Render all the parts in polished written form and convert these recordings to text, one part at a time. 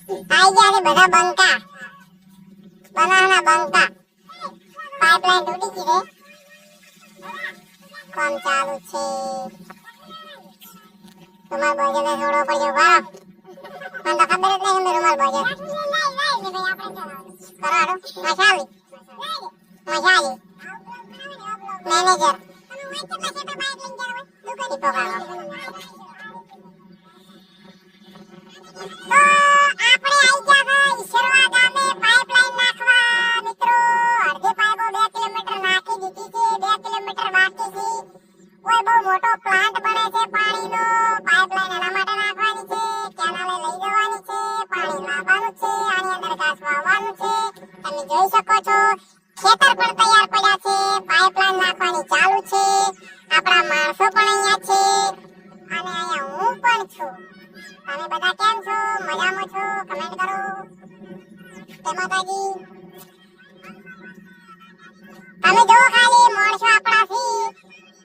આઈ ગયા છે બધા બંકા, બનાના બંકા. પાઇપલાઇન તૂટી ગઈ રે, કામ ચાલુ છે. રૂમાલ બજે થોડો પડ્યો બારો, મને તો ખબર જ નહીં કે રૂમાલ બજે. કરાડો મશાલી મશાલી મેનેજર દુકાની પકડો. તો આપણે આઈ ગયા ઈશ્વરવા ગામે પાઇપલાઇન નાખવા. મિત્રો અડધી પાઇપો 2 કિલોમીટર નાખી દીધી છે, 2 કિલોમીટર બાકી છે. કોઈ બહુ મોટો પ્લાન્ટ બને છે પાણીનો. પાઇપલાઇન એના માટે નાખવાની છે, કેનાલે લઈ જવાની છે, પાણી લાવવાનું છે, આની અંદર ઘાસ વાવવાનું છે. તમે જોઈ શકો છો ખેતર પણ તૈયાર પડ્યા છે, પાઇપલાઇન નાખવાની ચાલુ છે. આપણા માણસો પણ અહીંયા છે અને અહીંયા હું પણ છું. તમે બધા કેમ છો? મજામાં છો? કમેન્ટ કરો. જય માતાજી. તમે જો ખાલી માણસો આપણા થી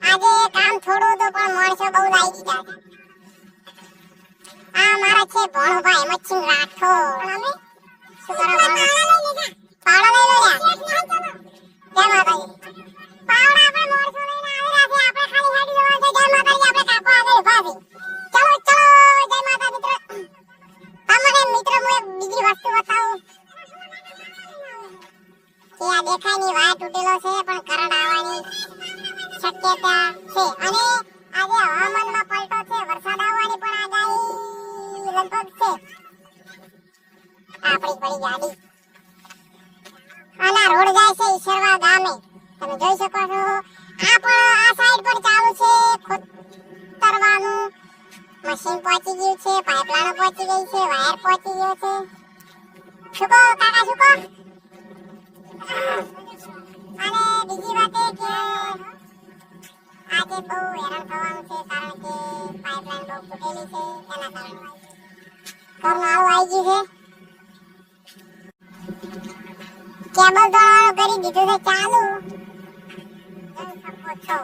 આજે કામ થોડું તો પણ માણસો બહુ લાગી દીધા છે. આ મારા છે ભણુભાઈ મચ્છિન રાઠોડ. અમે શું કરો? પાવડા લઈ લો યાર. જય માતાજી. પાવડા આપણે માણસો લઈને આવેલા છે, આપણે ખાલી હેડી જવાનું છે. જય માતાજી. આપણે કાપવા આગળ ઉભા છે. ચલો ચલો. જય માતા મિત્રો. તમને મિત્રો હું એક બીજી વસ્તુ બતાવું કે આ દેખાયની વાયર તૂટેલો છે પણ કરંટ આવવાની શક્યતા છે. અને આજે હવામાનમાં પલટો છે, વરસાદ આવવાની પણ આગાહી લગભગ છે. આપણી પડી ગાડી આના રોડ જાય છે ઈશ્વરવા ગામે, તમે જોઈ શકો છો. આ પણ આ સાઈડ પર ચાલુ છે ખોતરવાનું. મશીન પહોંચી ગયું છે, પાઇપલાઇન પહોંચી ગઈ છે, વાયર પહોંચી ગયો છે. શું કહો કાકા, શું કહો? અને બીજી વાત એ કે આજે બહુ હેરાન થવાનું છે કારણ કે પાઇપલાઇન બહુ તૂટેલી છે. એના કારણે ઘરનું આવું આવી ગયું છે. કેબલ દોડવાનું કરી દીધું છે ચાલુ. જોઈ શકો છો.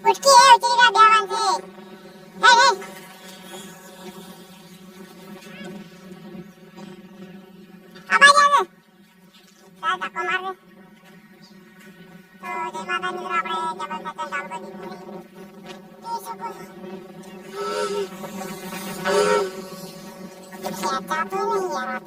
ઉચકી હે ઉચકી દેવાન છે. હે હે આબા જાને તા ધક્કો મારે. તો જય માતા મિત્રો, આપણે કેબલ સાથે ચાલુ કરી દીધું છે. જોઈ શકો છો. ખેંચાતો નહીં યાર.